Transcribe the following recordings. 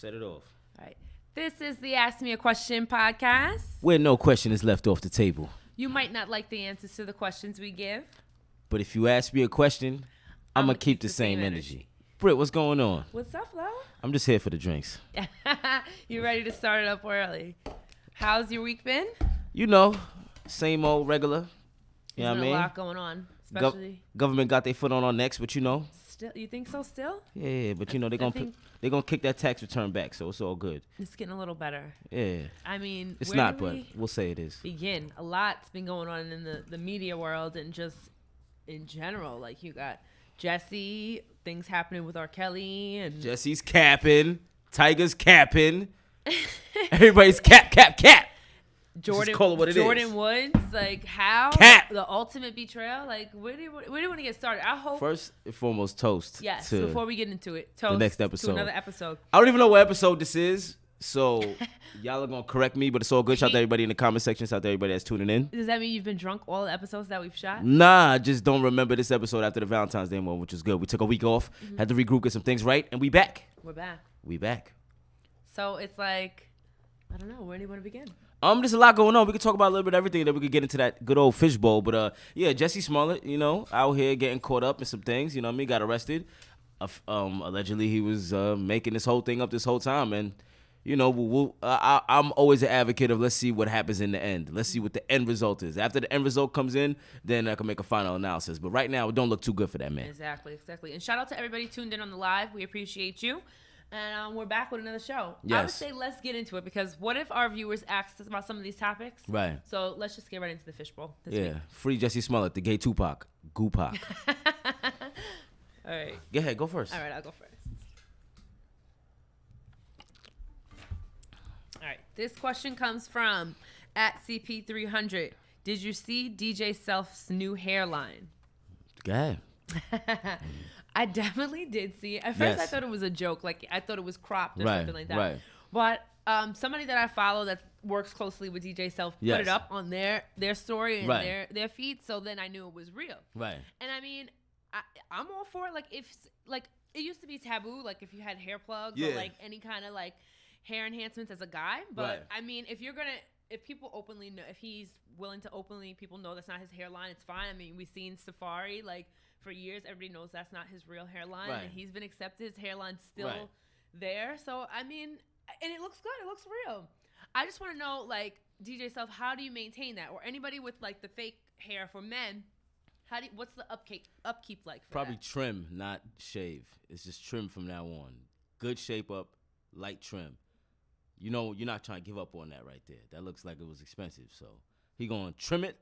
Set it off. All right. This is the Ask Me a Question podcast. Where no question is left off the table. You might not like the answers to the questions we give. But if you ask me a question, I'm going to keep the same energy. Britt, what's going on? What's up, Lo? I'm just here for the drinks. You ready to start it up early? How's your week been? You know, same old regular. You know what I mean? A lot going on, especially. Government got their foot on our necks, but you know. Still, you think so still? Yeah, but you know, they're gonna kick that tax return back, so it's all good. It's getting a little better. Yeah. I mean, it's not, but we'll say it is. Begin. A lot's been going on in the media world and just in general. Like, you got Jesse, things happening with R. Kelly, and Jesse's capping, Tiger's capping, everybody's cap. Jordan Woods, like, how cap. The ultimate betrayal. Like, where do you want to get started? I hope first and foremost, toast. Yes. To before we get into it, toast the next episode. To another episode. I don't even know what episode this is, so y'all are gonna correct me, but it's all good. Shout out to everybody in the comment section. Shout out to everybody that's tuning in. Does that mean you've been drunk all the episodes that we've shot? Nah, I just don't remember this episode after the Valentine's Day one, which was good. We took a week off, had to regroup, get some things right, and we back. We're back. We back. So it's like, I don't know, where do you want to begin? There's a lot going on. We could talk about a little bit of everything, then we could get into that good old fishbowl. But yeah, Jesse Smollett, you know, out here getting caught up in some things. You know what I mean? Got arrested. Allegedly, he was making this whole thing up this whole time, and you know, I'm always an advocate of let's see what happens in the end. Let's see what the end result is. After the end result comes in, then I can make a final analysis. But right now, it don't look too good for that man. Exactly. And shout out to everybody tuned in on the live. We appreciate you. And we're back with another show. Yes. I would say let's get into it, because what if our viewers asked us about some of these topics? Right. So let's just get right into the fishbowl this week. Free Jesse Smollett, the gay Tupac. Goopak. All right. Go ahead. Go first. All right, I'll go first. All right. This question comes from @CP300. Did you see DJ Self's new hairline? Go ahead. I definitely did see it. At first, I thought it was a joke. Like, I thought it was cropped or something like that. Right. But somebody that I follow that works closely with DJ Self put it up on their story and their feed, so then I knew it was real. Right. And I mean, I'm all for it. Like, if it used to be taboo, like if you had hair plugs or like any kind of like hair enhancements as a guy. But I mean, if people openly know, if he's willing to people know that's not his hairline, it's fine. I mean, we've seen Safari, like, for years, everybody knows that's not his real hairline. Right. And he's been accepted. His hairline's still there. So, I mean, and it looks good. It looks real. I just want to know, like, DJ Self, how do you maintain that? Or anybody with, like, the fake hair for men, what's the upkeep like for Probably that? trim, not shave. It's just trim from now on. Good shape up, light trim. You know, you're not trying to give up on that right there. That looks like it was expensive. So he going to trim it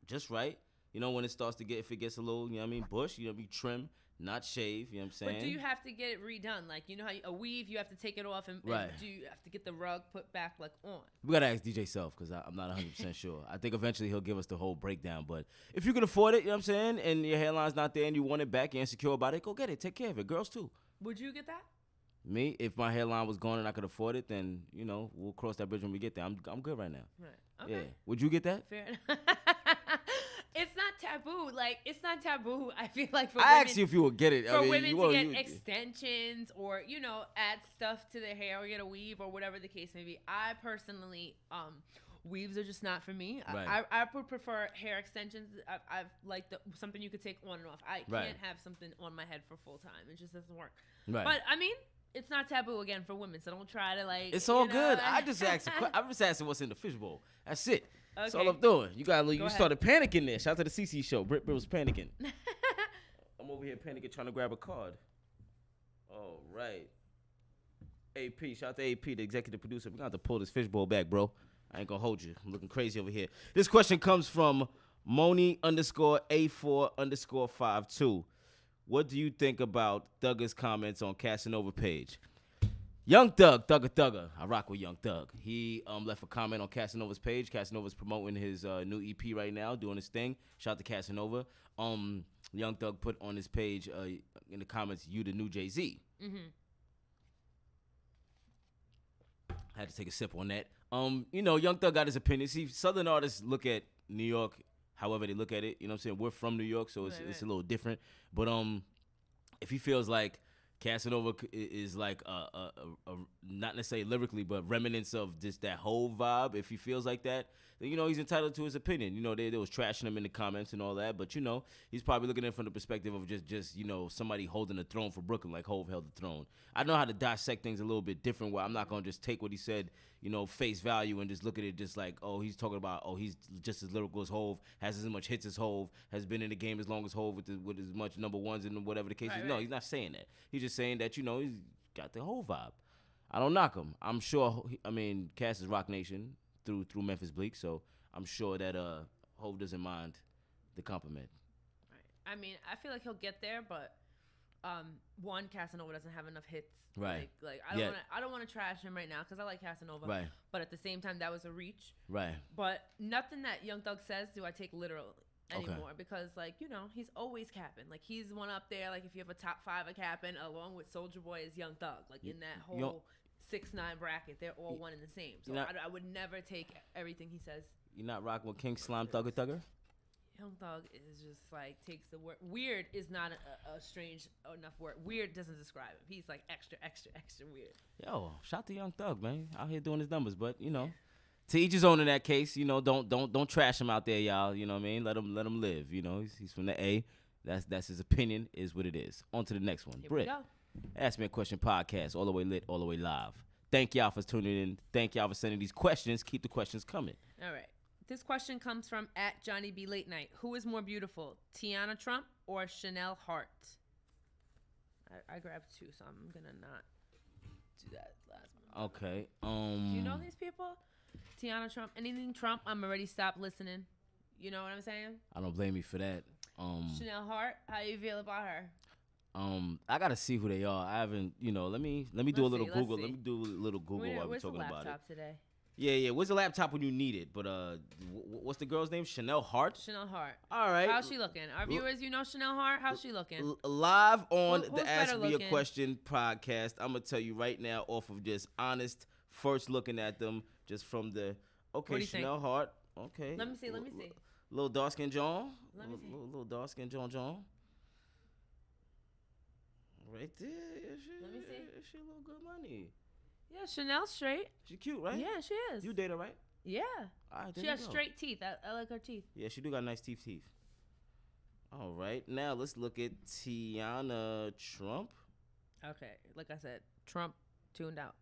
just right. You know, when it starts to if it gets a little, you know what I mean, bush, you know, be trim, not shave, you know what I'm saying? But do you have to get it redone? Like, you know how a weave, you have to take it off and do you have to get the rug put back, like, on? We got to ask DJ Self, because I'm not 100% sure. I think eventually he'll give us the whole breakdown. But if you can afford it, you know what I'm saying, and your hairline's not there and you want it back, you're insecure about it, go get it. Take care of it. Girls, too. Would you get that? Me, if my hairline was gone and I could afford it, then, you know, we'll cross that bridge when we get there. I'm good right now. Right. Okay. Yeah. Would you get that? Fair enough. It's not taboo. Like, it's not taboo. I feel like for I women, asked you if you would get it. For women to get extensions or, you know, add stuff to their hair or get a weave or whatever the case may be. I personally, weaves are just not for me. Right. I would prefer hair extensions. I've like something you could take on and off. I can't have something on my head for full time. It just doesn't work. Right. But I mean, it's not taboo again for women, so don't try to like. It's all good. I'm just asking what's in the fishbowl. That's it. Okay. That's all I'm doing. You started panicking there. Shout out to the CC show. Britt was panicking. I'm over here panicking, trying to grab a card. All right. AP, shout out to AP, the executive producer. We're going to have to pull this fishbowl back, bro. I ain't going to hold you. I'm looking crazy over here. This question comes from Moni_A4_52. What do you think about Thugger's comments on Casanova page? Young Thug, Thugger. I rock with Young Thug. He left a comment on Casanova's page. Casanova's promoting his new EP right now, doing his thing. Shout out to Casanova. Young Thug put on his page in the comments, "You the new Jay-Z." Mm-hmm. I had to take a sip on that. You know, Young Thug got his opinion. See, Southern artists look at New York however they look at it. You know what I'm saying? We're from New York, so it's a little different. But if he feels like Casanova is like a not necessarily lyrically, but remnants of just that whole vibe. If he feels like that, then, you know, he's entitled to his opinion. You know, they was trashing him in the comments and all that, but, you know, he's probably looking at it from the perspective of just you know, somebody holding the throne for Brooklyn, like Hov held the throne. I know how to dissect things a little bit different, where I'm not going to just take what he said, you know, face value and just look at it just like, oh, he's talking about, oh, he's just as lyrical as Hov, has as much hits as Hov, has been in the game as long as Hov with as much number ones and whatever the case is. No, he's not saying that. He's just saying that, you know, he's got the whole vibe. I don't knock him. I'm sure, I mean, Cass is Rock Nation through Memphis Bleak, so I'm sure that Hov doesn't mind the compliment. Right. I mean, I feel like he'll get there, but one, Casanova doesn't have enough hits. Right. Like I don't want to trash him right now because I like Casanova. Right. But at the same time, that was a reach. Right. But nothing that Young Thug says do I take literal anymore because, like, you know, he's always capping. Like, he's one up there. Like, if you have a top 5 of capping, along with Soulja Boy is Young Thug. Like, in that whole 6-9 bracket, they're all one and the same. So I would never take everything he says. You're not rocking with King Slime Thugger Thugger? Young Thug is just like takes the word. Weird is not a strange enough word. Weird doesn't describe him. He's like extra weird. Yo, shout to Young Thug, man. Out here doing his numbers, but you know, to each his own in that case. You know, don't trash him out there, y'all. You know what I mean? Let him live. You know, he's from the A. That's his opinion. Is what it is. On to the next one. Britt, Ask Me a Question podcast, all the way lit, all the way live. Thank y'all for tuning in. Thank y'all for sending these questions. Keep the questions coming. All right. This question comes from @JohnnyB Late Night. Who is more beautiful, Tiana Trump or Chanel Hart? I grabbed 2, so I'm gonna not do that last one. Okay. Do you know these people? Tiana Trump. Anything Trump, I'm already stopped listening. You know what I'm saying? I don't blame you for that. Chanel Hart. How you feel about her? I gotta see who they are. I haven't. You know. Let me do a little Google. Let me do a little Google while we're talking about it. Where's the laptop today? Yeah. Where's the laptop when you need it? But what's the girl's name? Chanel Hart? Chanel Hart. All right. How's she looking? Our viewers, you know Chanel Hart? How's she looking? Live on the Ask Me a Question podcast. I'm going to tell you right now off of just honest first looking at them just from the, okay, Chanel Hart. Okay. Let me see. Little dark skin John. Let me see. Little dark skin John. Right there. Let me see. She a little good money. Yeah, Chanel's straight. She cute, right? Yeah, she is. You date her, right? Yeah. All right, she has straight teeth. I like her teeth. Yeah, she do got nice teeth. All right. Now let's look at Tiana Trump. Okay. Like I said, Trump tuned out.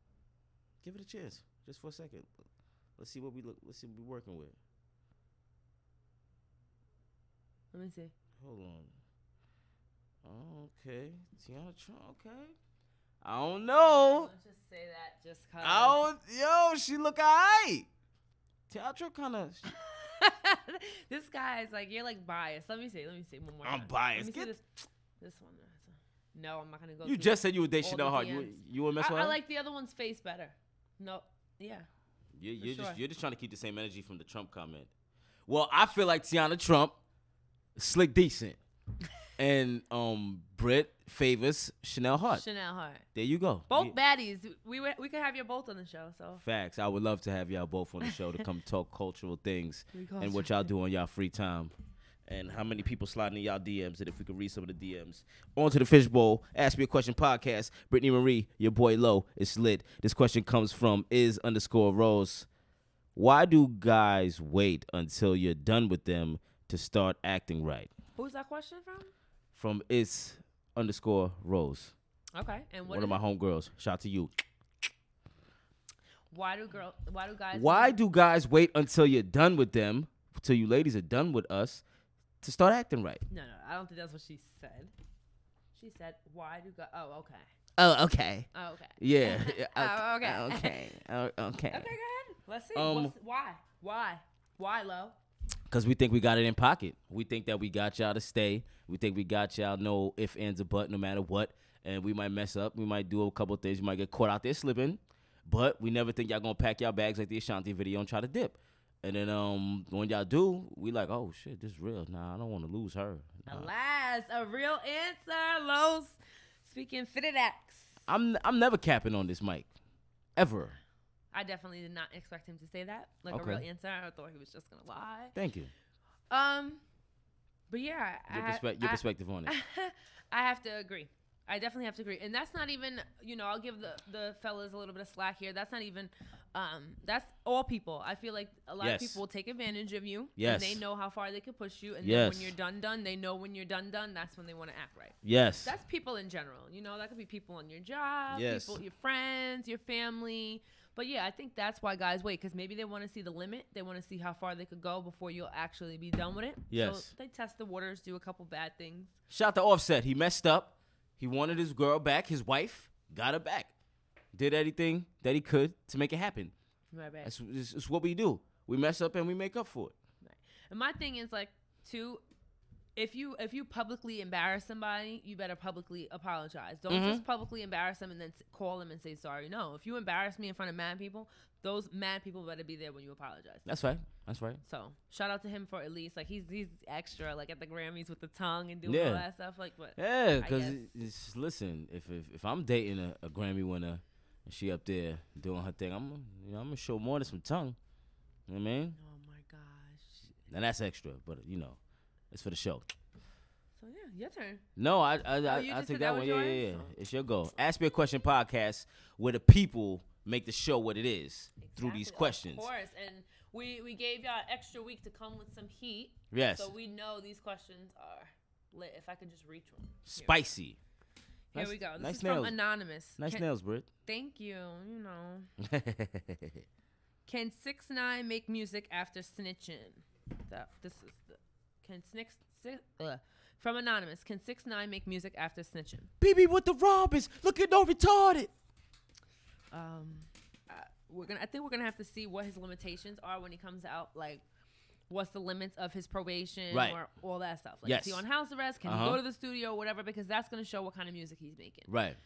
Give it a chance. Just for a second. Let's see what we're working with. Let me see. Hold on. Okay. Tiana Trump, okay. I don't know. Let's just say that just cause. She look alright. Tiana Trump kind of. This guy is like, you're like biased. Let me see one more. I'm biased. Let me see this one. No, I'm not gonna go. You just said you would date Chanel Hart. You would mess with her? I like the other one's face better. No, yeah. You're just trying to keep the same energy from the Trump comment. Well, I feel like Tiana Trump, slick decent. And Britt favors Chanel Hart. Chanel Hart. There you go. Both baddies. We could have you both on the show. So facts. I would love to have y'all both on the show to come talk cultural things and what y'all do on y'all free time. And how many people sliding in y'all DMs, and if we could read some of the DMs. On to the Fishbowl, Ask Me a Question podcast. Brittany Marie, your boy Lo, is lit. This question comes from is_Rose. Why do guys wait until you're done with them to start acting right? Who's that question from? From is_Rose. Okay, and one of my homegirls. Shout out to you. Why do guys wait until you're done with them, till you ladies are done with us, to start acting right? No, I don't think that's what she said. She said, "Why do guys?" Oh, okay. Oh, okay. Oh, okay. Yeah. Oh, okay. Okay. Okay. Okay, go ahead. Let's see. Why? Why, Lo? Because we think we got it in pocket. We think that we got y'all to stay. We think we got y'all no if, ands, or but, no matter what. And we might mess up. We might do a couple of things. We might get caught out there slipping. But we never think y'all going to pack y'all bags like the Ashanti video and try to dip. And then when y'all do, we like, oh, shit, this is real. Nah, I don't want to lose her. Nah. Alas, a real answer, Los. Speaking fitted acts. I'm never capping on this mic. Ever. I definitely did not expect him to say that. Like a real answer. I thought he was just going to lie. Thank you. But yeah. Your perspective on it. I have to agree. I definitely have to agree. And that's not even, I'll give the fellas a little bit of slack here. That's not even, that's all people. I feel like a lot of people will take advantage of you. Yes. And they know how far they can push you. And then when you're done, they know when you're done, that's when they want to act right. Yes. That's people in general. That could be people on your job, yes. people, your friends, your family. But yeah, I think that's why guys wait, because maybe they want to see the limit. They want to see how far they could go before you'll actually be done with it. Yes. So they test the waters, do a couple bad things. Shout to Offset. He messed up. He wanted his girl back. His wife got her back. Did everything that he could to make it happen. Right. That's what we do. We mess up and we make up for it. Right. And my thing is like, too, if you publicly embarrass somebody, you better publicly apologize. Don't just publicly embarrass them and then call them and say sorry. No, if you embarrass me in front of mad people, those mad people better be there when you apologize. That's right. So shout out to him for at least like he's extra like at the Grammys with the tongue and doing all that stuff like. But yeah, because listen, if I'm dating a Grammy winner and she up there doing her thing, I'm gonna show more than some tongue. You know what I mean? Oh my gosh. And that's extra, but it's for the show. So yeah, your turn. No, I take that one. Yeah. It's your go. Ask Me a Question podcast where the people make the show what it is through these questions. Of course, and we gave y'all an extra week to come with some heat. Yes. So we know these questions are lit. If I could just reach one. Spicy. Here we go. This nice is nails. from Anonymous. Nice nails, Britt. Thank you. Can 6ix9ine make music after snitching? From Anonymous. Can 6ix9ine make music after snitching? BB with the robbers. Look at no retarded. I think we're gonna have to see what his limitations are when he comes out. Like, what's the limits of his probation or all that stuff? Like, is he on house arrest? Can he go to the studio, whatever? Because that's gonna show what kind of music he's making. Right.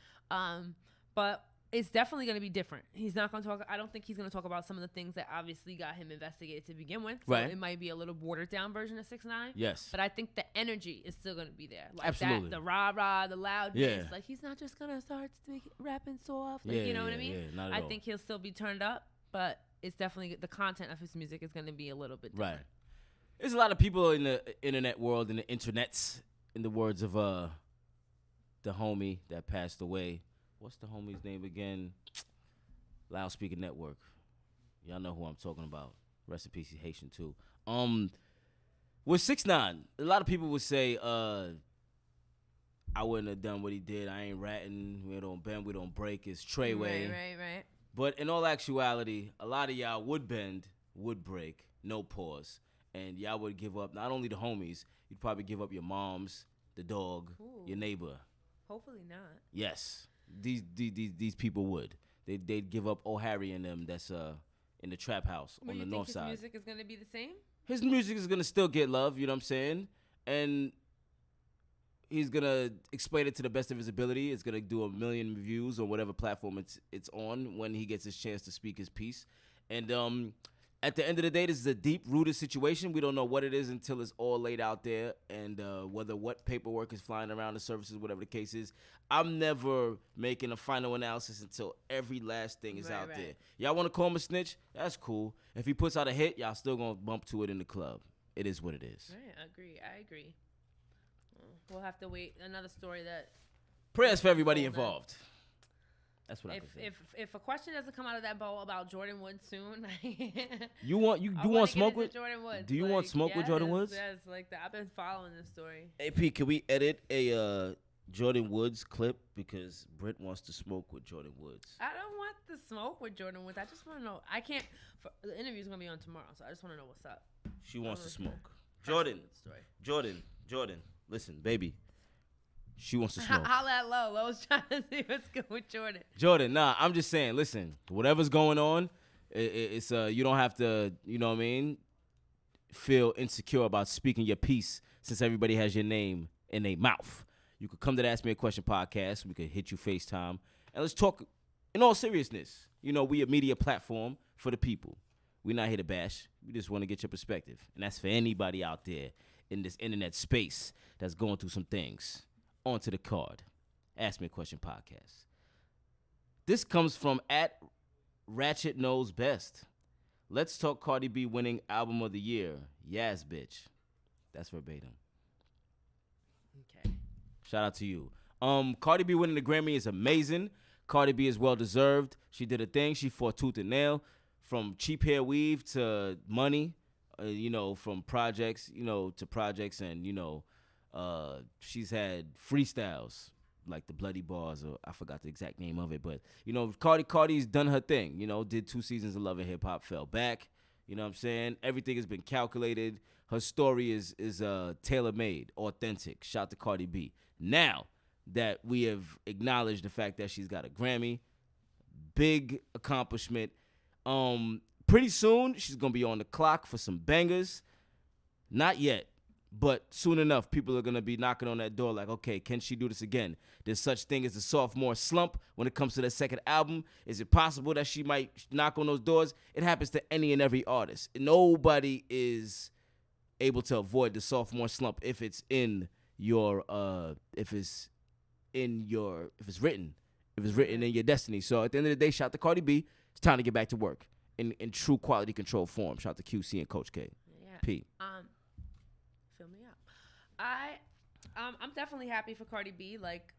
But it's definitely gonna be different. He's not gonna talk. I don't think he's gonna talk about some of the things that obviously got him investigated to begin with. So it might be a little watered down version of 6ix9ine. Yes. But I think the energy is still gonna be there. Like absolutely. The rah-rah, the loudness. Like, he's not just gonna start rapping soft. Like, you know what I mean? Yeah, not at all. I think he'll still be turned up, but it's definitely the content of his music is gonna be a little bit different. Right. There's a lot of people in the internet world, in the internets, in the words of the homie that passed away. What's the homie's name again? Loudspeaker Network. Y'all know who I'm talking about. Rest in peace, he's Haitian too. With 6ix9ine, a lot of people would say, I wouldn't have done what he did. I ain't ratting. We don't bend, we don't break. It's Treyway. Right. But in all actuality, a lot of y'all would bend, would break, no pause. And y'all would give up not only the homies, you'd probably give up your moms, the dog, your neighbor. Hopefully not. Yes. These people would. They'd give up O'Harry and them that's in the trap house on the north side. His music is gonna be the same? His music is gonna still get love, you know what I'm saying? And he's gonna explain it to the best of his ability. It's gonna do 1 million views on whatever platform it's on when he gets his chance to speak his piece. And at the end of the day, this is a deep-rooted situation. We don't know what it is until it's all laid out there, and what paperwork is flying around the surfaces, whatever the case is. I'm never making a final analysis until every last thing is out there. Y'all want to call him a snitch? That's cool. If he puts out a hit, y'all still going to bump to it in the club. It is what it is. Right, I agree. We'll have to wait. Another story that... Prayers for everybody involved. That's what I say. If a question doesn't come out of that bowl about Jordan Woods soon, you want smoke with Jordan Woods? Do you want smoke with Jordan Woods? Yes, like that. I've been following this story. AP, can we edit a Jordan Woods clip because Britt wants to smoke with Jordan Woods? I don't want to smoke with Jordan Woods. I just want to know. I can't. The interview's gonna be on tomorrow, so I just want to know what's up. She wants to smoke. Jordan. Listen, baby. She wants to smoke. Holla at Lo. Lo's trying to see what's good with Jordan. Jordan, nah, I'm just saying, listen, whatever's going on, it's you don't have to, you know what I mean, feel insecure about speaking your piece since everybody has your name in their mouth. You could come to the Ask Me a Question podcast. We could hit you FaceTime. And let's talk in all seriousness. You know, we a media platform for the people. We're not here to bash. We just want to get your perspective. And that's for anybody out there in this internet space that's going through some things. On to the card. Ask Me a Question podcast. This comes from @Ratchet Knows Best. Let's talk Cardi B winning album of the year. Yes, bitch. That's verbatim. Okay. Shout out to you. Cardi B winning the Grammy is amazing. Cardi B is well deserved. She did a thing. She fought tooth and nail, from cheap hair weave to money. From projects, to projects, and she's had freestyles like the Bloody Bars, or I forgot the exact name of it, but Cardi's done her thing. Did 2 seasons of Love and Hip Hop, fell back. You know what I'm saying? Everything has been calculated. Her story is tailor-made, authentic. Shout to Cardi B. Now that we have acknowledged the fact that she's got a Grammy, big accomplishment. Pretty soon she's gonna be on the clock for some bangers. Not yet, but soon enough, people are gonna be knocking on that door like, okay, can she do this again? There's such thing as a sophomore slump when it comes to the second album. Is it possible that she might knock on those doors? It happens to any and every artist. Nobody is able to avoid the sophomore slump if it's in your if it's written in your destiny. So at the end of the day, shout to Cardi B. It's time to get back to work in true quality control form. Shout to QC and Coach K. Yeah. P. Fill me up. I'm definitely happy for Cardi B. Like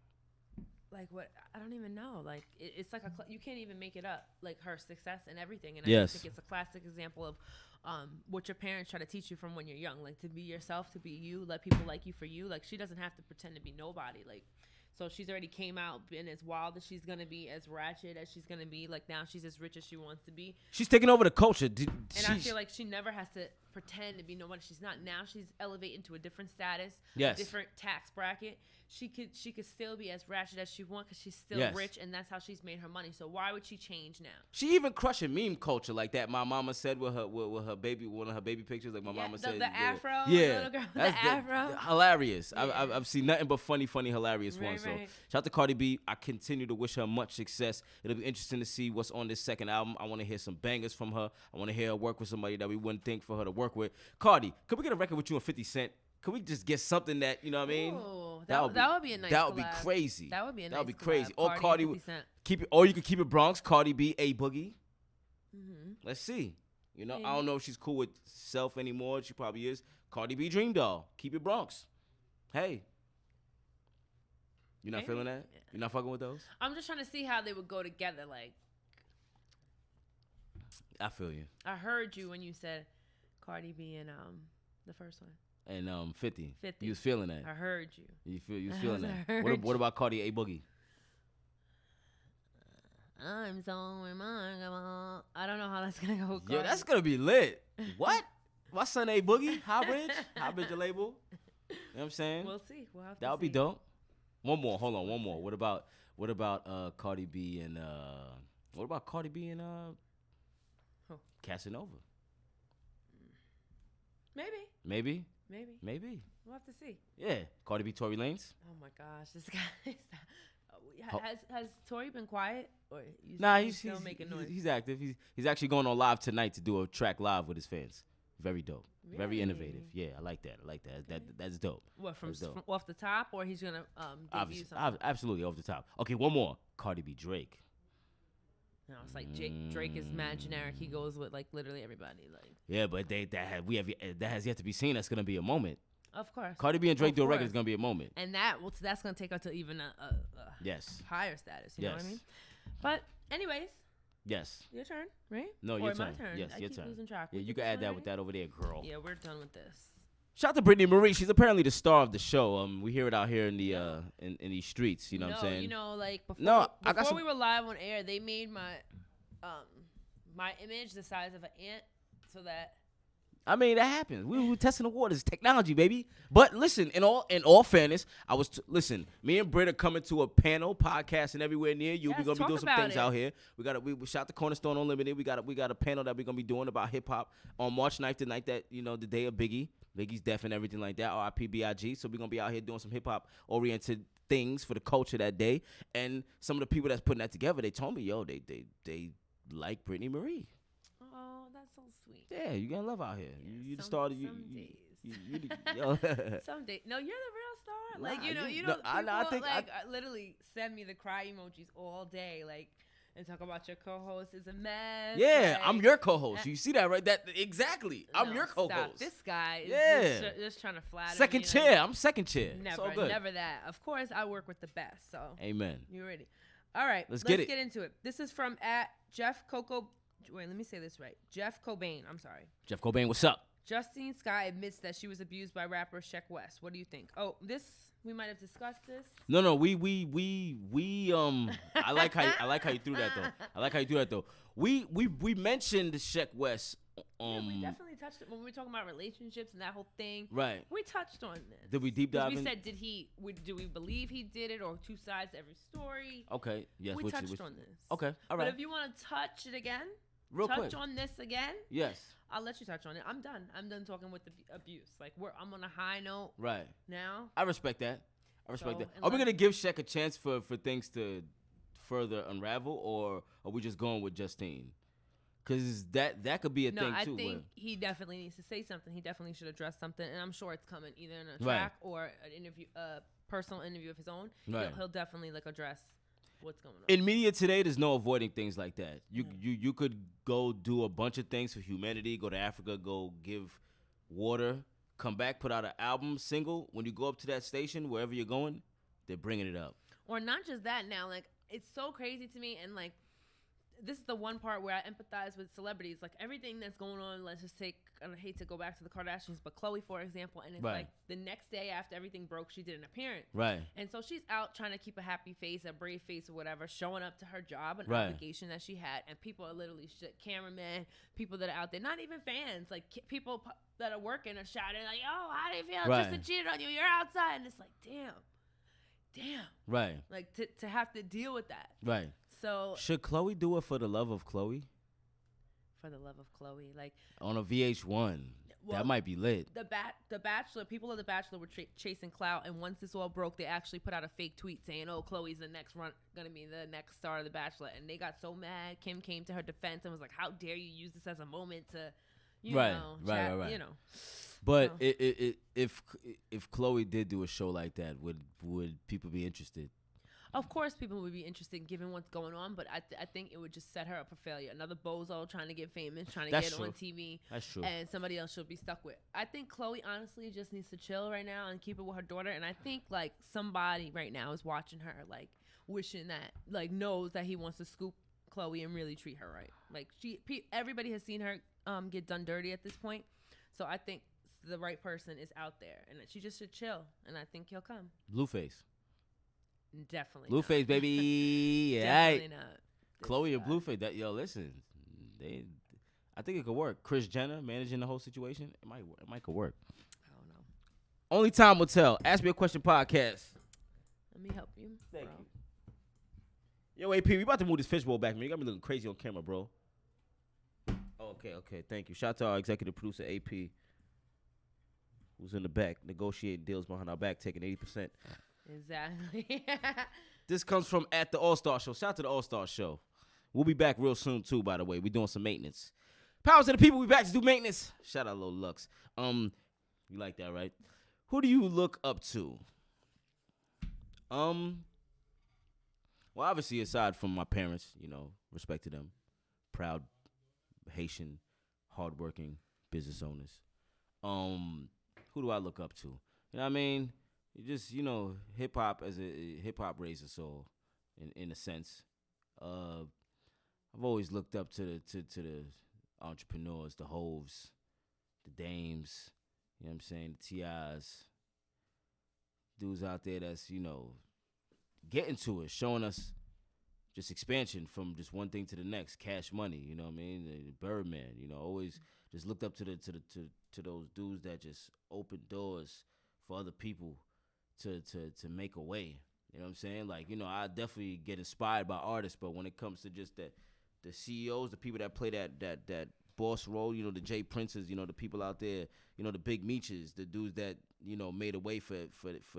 what? I don't even know. Like it's like you can't even make it up. Like her success and everything. And I just think it's a classic example of what your parents try to teach you from when you're young. Like to be yourself, to be you. Let people like you for you. Like she doesn't have to pretend to be nobody. Like. So she's already came out, been as wild as she's going to be, as ratchet as she's going to be. Like, now she's as rich as she wants to be. She's taking over the culture. I feel like she never has to pretend to be nobody she's not. Now she's elevating to a different status, yes. a different tax bracket. She could still be as ratchet as she wants because she's still yes. rich, and that's how she's made her money. So why would she change now? She even crushing meme culture like that. My mama said with her baby, one of her baby pictures, like my mama said. The afro? Yeah. The little girl with the afro? Hilarious. Yeah. I've seen nothing but funny, hilarious ones. Right. So shout out to Cardi B. I continue to wish her much success. It'll be interesting to see what's on this second album. I want to hear some bangers from her. I want to hear her work with somebody that we wouldn't think for her to work with. Cardi, could we get a record with you and 50 Cent? Could we just get something that, you know what I mean? Ooh, that would be a nice That would collab. be crazy. That would be a nice That would be collab. crazy. Or Cardi would keep it, or you could keep it Bronx, Cardi B, A Boogie. Mm-hmm. Let's see. Maybe. I don't know if she's cool with Self anymore. She probably is. Cardi B, Dream Doll. Keep it Bronx. Hey. You're not feeling that? Yeah. You're not fucking with those? I'm just trying to see how they would go together. Like, I feel you. I heard you when you said Cardi B and the first one. And 50. 50. You was feeling that. I heard you. You was feeling that. What about Cardi A Boogie? I'm so remarkable. I don't know how that's gonna go. Yo, that's gonna be lit. What? My son A Boogie, High Bridge your label. You know what I'm saying? We'll see. We'll have to that would see. be dope. One more. Hold on. One more. What about Cardi B and Casanova? Maybe. Maybe. We'll have to see. Yeah. Cardi B, Tory Lanez. Oh my gosh, this guy. Has Tory been quiet or he's still making noise? He's active. He's actually going on live tonight to do a track live with his fans. Very dope. Really? Very innovative. Yeah, I like that. Okay. That's dope. What, from dope. off the top, or he's gonna debut something? Absolutely off the top. Okay, one more. Cardi B, Drake. No, it's like Drake is mad generic. He goes with like literally everybody. Like, yeah, but that has yet to be seen. That's gonna be a moment. Of course. Cardi B and Drake do a record is gonna be a moment. And that's gonna take her to even a yes, higher status. You know what I mean? But anyways. Yes. Your turn, right? No, your turn. My turn. Yes, I your keep turn. Losing track. Yeah, you can add that with that over there, girl. Yeah, we're done with this. Shout out to Brittany Marie. She's apparently the star of the show. We hear it out here in the in these streets. You know what I'm saying? You know, like before we were live on air, they made my image the size of an ant, so that. I mean, that happens. We were testing the waters. Technology, baby. But listen, in all fairness, listen. Me and Britt are coming to a panel, podcast, and everywhere near you. Yes, we're gonna be doing some things it. out here. We shot the Cornerstone Unlimited. We got a panel that we're gonna be doing about hip hop on March 9th, the night that the day of Biggie's death and everything like that. R.I.P. B.I.G. So we're gonna be out here doing some hip hop oriented things for the culture that day. And some of the people that's putting that together, they told me, yo, they like Brittany Marie. Oh, that's so sweet. Yeah, you got love out here. Yeah, you the star. You yo. Some days. No, you're the real star. Like, you know, I think literally send me the cry emojis all day. Like, and talk about your co-host is a mess. Yeah, I'm your co-host. You see that, right? That exactly. I'm your co-host. Stop. This guy is just trying to flatter second me. chair. I'm second chair. Never that. Of course, I work with the best. So amen. You ready? All right. Let's get into it. This is from @Jeff Coco. Wait, let me say this right. Jeff Cobain. I'm sorry. Jeff Cobain, what's up? Justine Skye admits that she was abused by rapper Sheck West. What do you think? Oh, we might have discussed this. No, we I like how you threw that though. We mentioned Sheck West. Yeah, we definitely touched it when we were talking about relationships and that whole thing. Right. We touched on this. Did we deep dive? We said, do we believe he did it, or two sides to every story? Okay. Yes. We touched on this. Okay. All right. But if you want to touch it again, touch on this again. Yes. I'll let you touch on it. I'm done talking with the abuse. Like I'm on a high note. Right. Now. I respect that. Are we gonna give Sheck a chance for things to further unravel, or are we just going with Justine? Because that could be a thing too. No, I think he definitely needs to say something. He definitely should address something, and I'm sure it's coming either in a track or an interview, a personal interview of his own. Right. He'll definitely address what's going on. In media today, there's no avoiding things like that. You could go do a bunch of things for humanity, go to Africa, go give water, come back, put out an album, single. When you go up to that station, wherever you're going, they're bringing it up. Or not just that now, it's so crazy to me, and this is the one part where I empathize with celebrities. Everything that's going on, let's just take, I hate to go back to the Kardashians, but Khloe, for example, and it's the next day after everything broke, she did an appearance. Right. And so she's out trying to keep a happy face, a brave face or whatever, showing up to her job, an obligation that she had. And people are literally cameramen, people that are out there, not even fans, people that are working are shouting oh, how do you feel? Just to cheat on you. You're outside. And it's damn. Right. To have to deal with that. Right. So should Khloe do it for the love of Khloe? For the love of Khloe, on a VH1, that might be lit. The Bachelor, people of The Bachelor were chasing clout, and once this all broke, they actually put out a fake tweet saying, "Oh, Khloe's gonna be the next star of The Bachelor," and they got so mad. Kim came to her defense and was like, "How dare you use this as a moment to, right. You know." But so. If Khloe did do a show like that, would people be interested? Of course, people would be interested given what's going on, but I think it would just set her up for failure. Another bozo trying to get famous, trying to get on TV. That's true. And somebody else she'll be stuck with. I think Khloe honestly just needs to chill right now and keep it with her daughter. And I think somebody right now is watching her, wishing that, knows that he wants to scoop Khloe and really treat her right. Everybody has seen her get done dirty at this point. So I think the right person is out there, and that she just should chill. And I think he'll come. Blueface. Definitely Blueface, baby. Definitely not. Chloe and Blueface. Listen, I think it could work. Kris Jenner managing the whole situation. It might could work. I don't know. Only time will tell. Ask Me a Question podcast. Let me help you. Thank you. Yo, AP, we about to move this fishbowl back, man. You got me looking crazy on camera, bro. Oh, okay. Thank you. Shout out to our executive producer, AP, who's in the back negotiating deals behind our back, taking 80%. Exactly. This comes from @the All-Star Show. Shout out to the All-Star Show. We'll be back real soon too, by the way. We're doing some maintenance. Powers to the people, we back to do maintenance. Shout out Lil Lux. You like that, right? Who do you look up to? Well, obviously aside from my parents, respect to them. Proud Haitian, hardworking business owners. Who do I look up to? You know what I mean? Just, hip hop raised us all, in a sense. I've always looked up to the entrepreneurs, the Hoves, the Dames, you know what I'm saying, the T.I.s, dudes out there that's, getting to it, showing us just expansion from just one thing to the next, Cash Money, you know what I mean, the Birdman, always just looked up to those dudes that just opened doors for other people to make a way. You know what I'm saying? I definitely get inspired by artists, but when it comes to just the CEOs, the people that play that boss role, the Jay Princes, the people out there, the Big Meeches, the dudes that, made a way for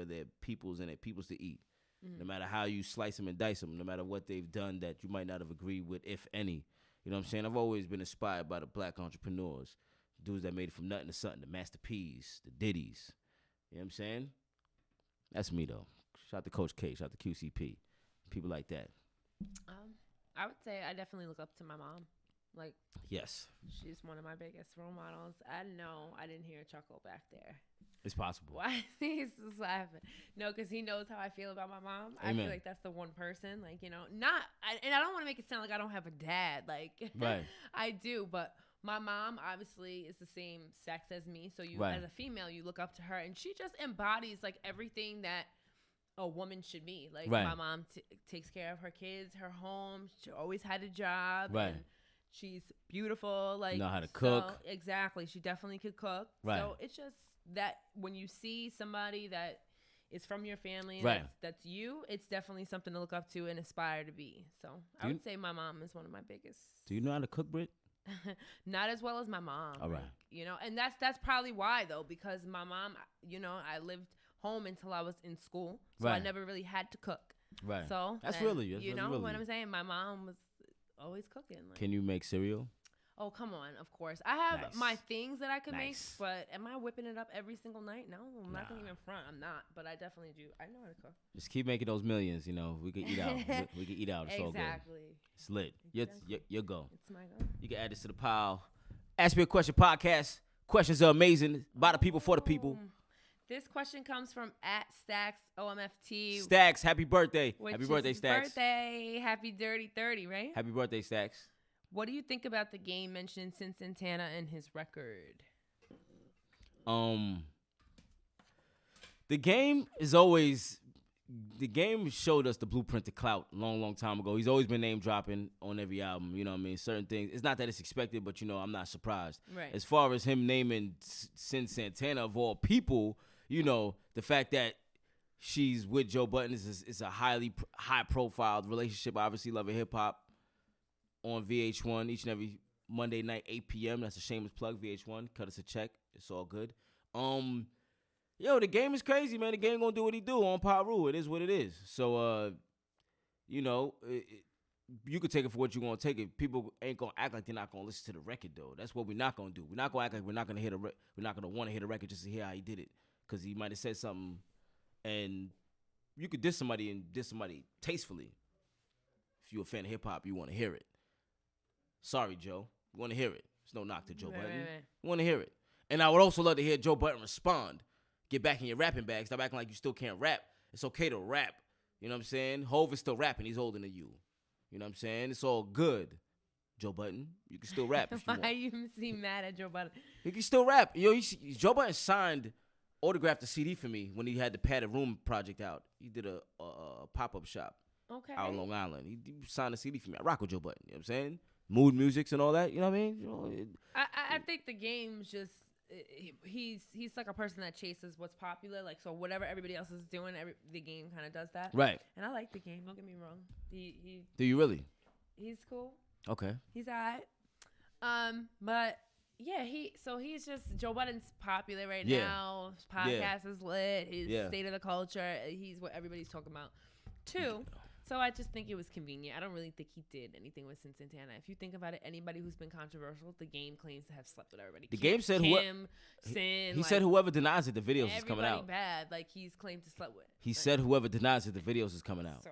their peoples and their peoples to eat. Mm-hmm. No matter how you slice them and dice them, no matter what they've done that you might not have agreed with, if any. You know what I'm saying? I've always been inspired by the black entrepreneurs, dudes that made it from nothing to something, the Master P's, the Diddy's. You know what I'm saying? That's me, though. Shout out to Coach K. Shout out to QCP. People like that. I would say I definitely look up to my mom. Like, yes, she's one of my biggest role models. I know I didn't hear a chuckle back there. It's possible. Why he's just laughing? No, because he knows how I feel about my mom. Amen. I feel like that's the one person, like, you know, and I don't want to make it sound like I don't have a dad. Like, right. I do, but my mom obviously is the same sex as me. So you, right. as a female, you look up to her, and she just embodies like everything that a woman should be. Like, right. my mom takes care of her kids, her home. She always had a job. Right. And she's beautiful. Like, know how to cook. Exactly. She definitely could cook. Right. So it's just that when you see somebody that is from your family, right. that's you, it's definitely something to look up to and aspire to be. So I would say my mom is one of my biggest. Do you know how to cook, Britt? Not as well as my mom. All right. Like, you know, and that's probably why, though, because my mom, you know, I lived home until I was in school, so right. I never really had to cook. Right. So that's really you know really. what I'm saying. My mom was always cooking. Like, can you make cereal? Oh, come on. Of course. I have nice. my things that I could make, nice. but am I whipping it up every single night? No, I'm not going to even front. I'm not, but I definitely do. I know how to cook. Just keep making those millions, you know. We can eat out. we can eat out. It's all good. Exactly. It's lit. Exactly. Your go. It's my go. You can add this to the pile. Ask Me a Question podcast. Questions are amazing. By the people, for the people. This question comes from @StacksOMFT. Stacks, happy birthday. Happy birthday, Stacks. Birthday. Happy Dirty 30, right? Happy birthday, Stacks. What do you think about the game mentioned since Santana and his record? The game is always, the game showed us the blueprint to clout a long time ago. He's always been name dropping on every album. You know what I mean? Certain things. It's not that it's expected, but, you know, I'm not surprised. Right. As far as him naming Sin Santana of all people, you know, the fact that she's with Joe Budden is a high-profile relationship. Obviously, Love and Hip Hop on VH1 each and every Monday night, 8 p.m. That's a shameless plug, VH1. Cut us a check. It's all good. Yo, the game is crazy, man. The game gonna do what he do on Paru. It is what it is. So, you know, you could take it for what you're gonna take it. People ain't gonna act like they're not gonna listen to the record, though. That's what we're not gonna do. We're not gonna act like we're not gonna we're not gonna want to hear the record just to hear how he did it, because he might have said something, and you could diss somebody tastefully. If you're a fan of hip hop, you want to hear it. Sorry, Joe. You want to hear it. There's no knock to Joe Budden. You want to hear it. And I would also love to hear Joe Budden respond. Get back in your rapping bag. Stop acting like you still can't rap. It's okay to rap. You know what I'm saying? Hov is still rapping. He's older than you. You know what I'm saying? It's all good. Joe Budden, you can still rap if you want. Why you seem mad at Joe Budden? He can still rap. Yo, Joe Budden autographed a CD for me when he had the Padded Room project out. He did a pop-up shop out on Long Island. He signed a CD for me. I rock with Joe Budden. You know what I'm saying? Mood musics and all that. You know what I mean? You know, I think the game's just he's like a person that chases what's popular. Like, so whatever everybody else is doing, the game kind of does that. Right. And I like the game. Don't get me wrong. Do you really? He's cool. Okay. He's alright. But yeah, he's just Joe Budden's popular right now. His podcast is lit. His state of the culture. He's what everybody's talking about. Two. So I just think it was convenient. I don't really think he did anything with Sin Santana. If you think about it, anybody who's been controversial, the game claims to have slept with everybody. The game said Sin. He said whoever denies it, the videos is coming out. Everybody bad. Like, he's claimed to slept with. He said whoever denies it, the videos is coming out. So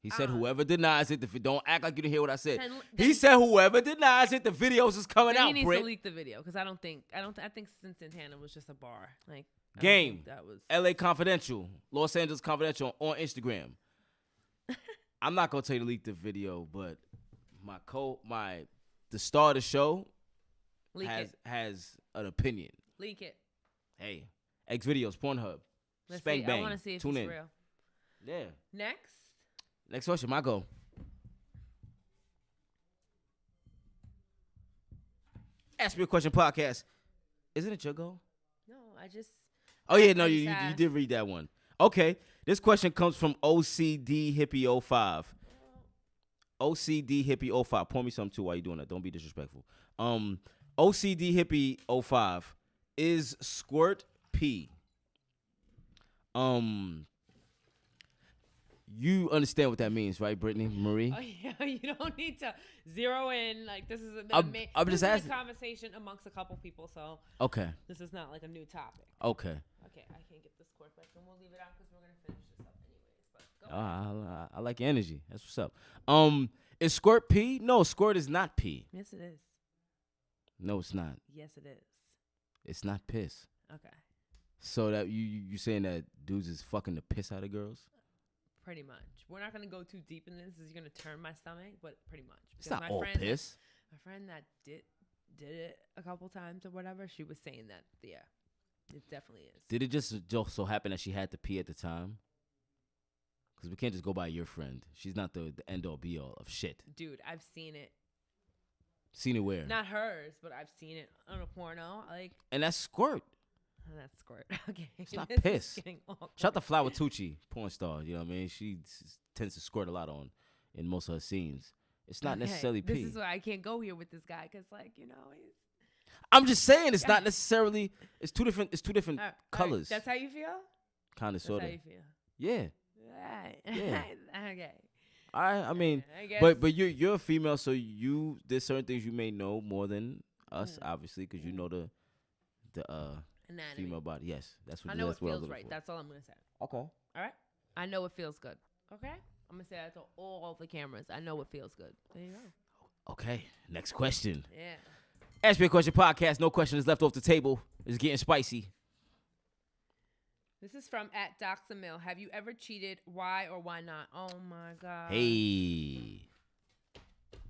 he said whoever denies it, don't act like you didn't hear what I said. He said whoever denies it, the videos is coming out. He needs to leak the video, because I think Sin Santana was just a bar. Like, game. That was LA Confidential, Los Angeles Confidential on Instagram. I'm not gonna tell you to leak the video, but the star of the show has an opinion. Leak it. Hey, X Videos, Pornhub, Spank Bang. I want to see if Tune it's in. real. Yeah. Next question, my go. Ask Me a Question podcast. Isn't it your go? No, I just. Oh yeah, no, you did read that one. Okay, this question comes from OCD Hippie 05. OCD Hippie 05. Pour me something too while you doing that. Don't be disrespectful. OCD Hippie 05. Is squirt pee? You understand what that means, right, Brittany Marie? Oh yeah, you don't need to zero in. Like, this is I'm just asking. A conversation amongst a couple people, so okay. This is not like a new topic. Okay. Okay, I can't get this squirt back, and we'll leave it out because we're gonna finish this up anyways. But go ahead. I like your energy. That's what's up. Is squirt pee? No, squirt is not pee. Yes, it is. No, it's not. Yes, it is. It's not piss. Okay. So that you saying that dudes is fucking the piss out of girls? Pretty much. We're not gonna go too deep in this. This is gonna turn my stomach, but pretty much. It's not all piss. My friend that did it a couple times or whatever, she was saying that it definitely is. Did it just so happen that she had to pee at the time? Because we can't just go by your friend. She's not the end all be all of shit. Dude, I've seen it. Seen it where? Not hers, but I've seen it on a porno. And that's squirt. That's squirt. Okay. It's not piss. Shout out to Flower Tucci, porn star. You know what I mean? She tends to squirt a lot in most of her scenes. It's not necessarily pee. This is why I can't go here with this guy because, I'm just saying it's not necessarily. It's two different colors. That's how you feel. Kind of, sort of. That's how you feel. Yeah. Right. Yeah. Okay. I mean, but you're a female, so there's certain things you may know more than us, obviously, because you know the anatomy. Female body. Yes, that's what I know. That's it feels right. That's all I'm gonna say. Okay. All right. I know it feels good. Okay. I'm gonna say that to all the cameras. I know it feels good. There you go. Okay. Next question. Yeah. Ask Me a Question podcast. No question is left off the table. It's getting spicy. This is from @DoxaMill. Have you ever cheated? Why or why not? Oh my God. Hey.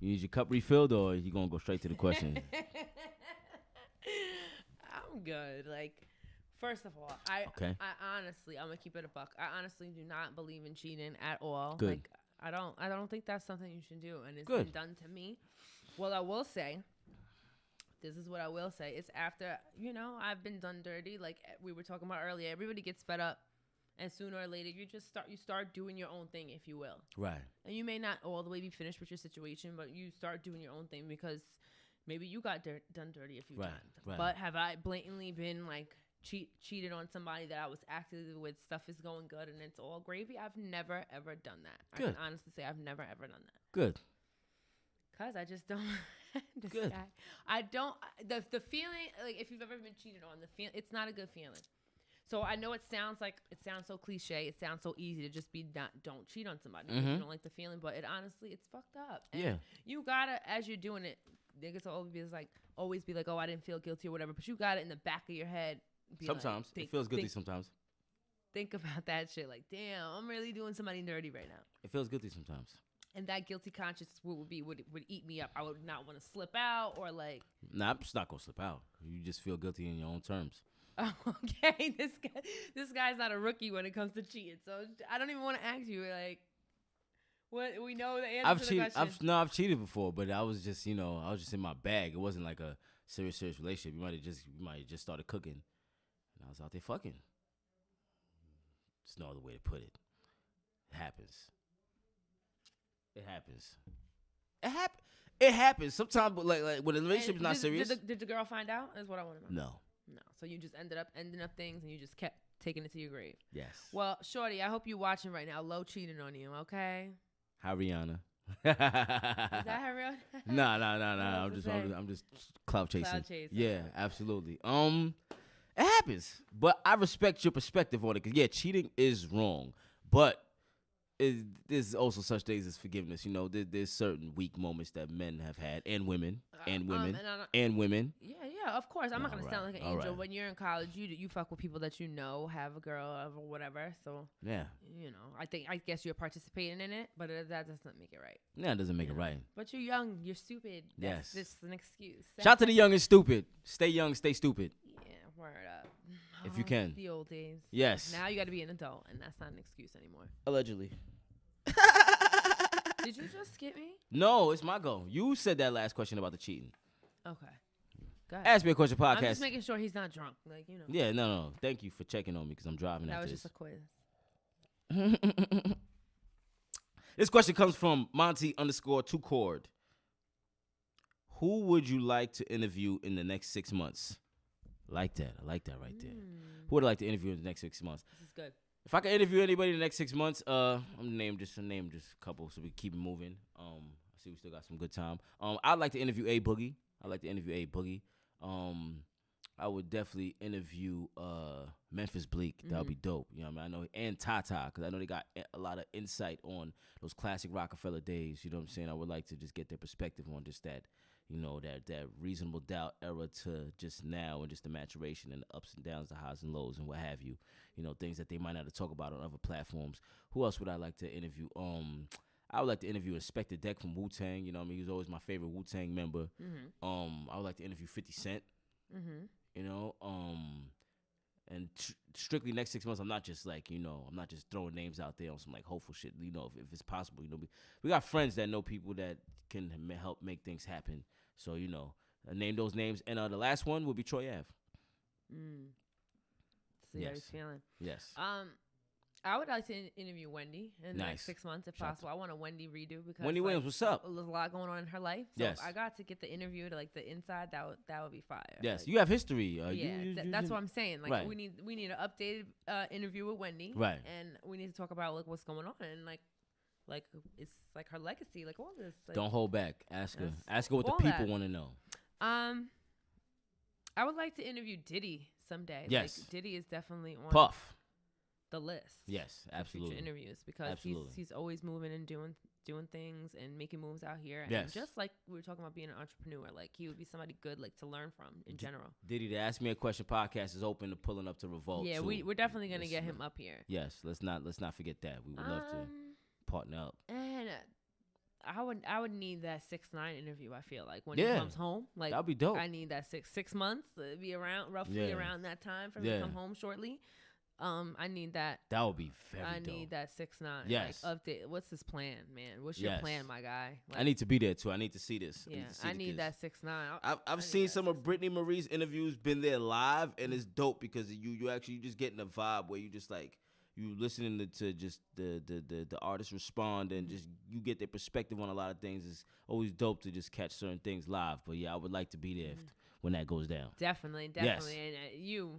You need your cup refilled or you gonna go straight to the question? I'm good. First of all, I honestly, I'm gonna keep it a buck. I honestly do not believe in cheating at all. Good. I don't think that's something you should do, and it's Good. been done to me. Well, I will say, this is what I will say. It's after, I've been done dirty. Like we were talking about earlier, everybody gets fed up, and sooner or later, you start doing your own thing, if you will. Right. And you may not all the way be finished with your situation, but you start doing your own thing because maybe you got done dirty a few times. Right. But have I blatantly been cheated on somebody that I was actively with? Stuff is going good and it's all gravy. I've never ever done that. Good. I can honestly say I've never ever done that. Good. Cause I just don't. Good. Guy, I don't. The feeling, if you've ever been cheated on, it's not a good feeling. So I know it sounds so cliche. It sounds so easy to just don't cheat on somebody because you don't like the feeling. But it's fucked up. And yeah. You gotta, as you're doing it, niggas always be like, oh, I didn't feel guilty or whatever. But you got it in the back of your head. Sometimes it feels guilty. Sometimes. Think about that shit. Like, damn, I'm really doing somebody dirty right now. It feels guilty sometimes. And that guilty conscience would eat me up. I would not want to slip out or Nah, I'm just not gonna slip out. You just feel guilty in your own terms. Oh, okay. This guy's not a rookie when it comes to cheating. So I don't even want to ask you what we know the answer to the question. I've cheated before, but I was just in my bag. It wasn't like a serious relationship. You might have just started cooking, and I was out there fucking. There's no other way to put it. It happens. It happens sometimes, but like when the relationship's not serious. Did the girl find out? Is what I want to know. No. So you just ended up ending up things, and you just kept taking it to your grave. Yes. Well, shorty, I hope you're watching right now. Low cheating on you, okay? Hi, Rihanna. Is that her real? No. I'm just clout chasing. Yeah, absolutely. It happens, but I respect your perspective on it. Cause cheating is wrong, but there's also such things as forgiveness. There's certain weak moments that men have had, and women, and women. Yeah, of course. I'm not gonna sound like an angel. Right. When you're in college, you fuck with people that have a girl or whatever. So yeah, I guess you're participating in it, but that doesn't make it right. Yeah, it doesn't make it right. But you're young, you're stupid. Yes, this is an excuse. Shout out to the young and stupid. Stay young, stay stupid. Yeah, word up. If you can. The old days. Yes. Now you got to be an adult, and that's not an excuse anymore. Allegedly. Did you just skip me? No, it's my go. You said that last question about the cheating. Okay. Go ahead. Ask Me a Question podcast. I'm just making sure he's not drunk. Yeah, no. Thank you for checking on me because I'm driving that after was this. Just a quiz. This question comes from Monty_2Cord. Who would you like to interview in the next 6 months? I like that right there. Who would I like to interview in the next 6 months? This is good. If I could interview anybody in the next 6 months, I'm gonna name just a couple so we keep it moving. I see we still got some good time. I'd like to interview A Boogie. I would definitely interview Memphis Bleak. That would be dope. You know what I mean? I know, and Tata, because I know they got a lot of insight on those classic Rockefeller days. You know what I'm saying? I would like to just get their perspective on just that, you know, that reasonable doubt era to just now, and just the maturation and the ups and downs, the highs and lows and what have you. You know, things that they might not have talked about on other platforms. Who else would I like to interview? I would like to interview Inspector Deck from Wu-Tang. You know what I mean? He was always my favorite Wu-Tang member. I would like to interview 50 Cent. You know, and strictly next 6 months, I'm not just like, you know, I'm not just throwing names out there on some like hopeful shit. You know, if it's possible, you know, we got friends that know people that can help make things happen. So, you know, name those names. And the last one will be Troy Ave. See how he's feeling. Yes. I would like to interview Wendy in the next 6 months if possible. I want a Wendy redo because Wendy Williams, what's up? There's a lot going on in her life. So yes. if I got to get the interview to like the inside, that would be fire. Yes, like, you have history. That's what I'm saying. Like right. we need an updated interview with Wendy. Right. And we need to talk about like what's going on and like it's like her legacy, like all this. Like, don't hold back. Ask her what the people want to know. I would like to interview Diddy someday. Yes. Like, Diddy is definitely on Puff. The list. Yes, absolutely. Future interviews because he's always moving and doing things and making moves out here. And just like we were talking about being an entrepreneur, like he would be somebody good like to learn from in general. Diddy, the Ask Me a Question podcast is open to pulling up to Revolt. Yeah, we're definitely gonna get him up here. Yes, let's not forget that. We would love to partner up. And I would need that 6ix9ine interview. I feel like when he comes home, like that'd be dope. I need that 6 months to be around roughly around that time for him to come home shortly. I need that. That would be very dope. I need that 6ix9ine. Yes. Like, update. What's his plan, man? What's your plan, my guy? Like, I need to be there too. I need to see this. Yeah, I need that 6ix9ine. I've seen some of Brittany Marie's interviews, been there live, and it's dope because you actually just getting a vibe where you just like you listening to just the artists respond and just you get their perspective on a lot of things. It's always dope to just catch certain things live. But yeah, I would like to be there when that goes down. Definitely. Yes. And you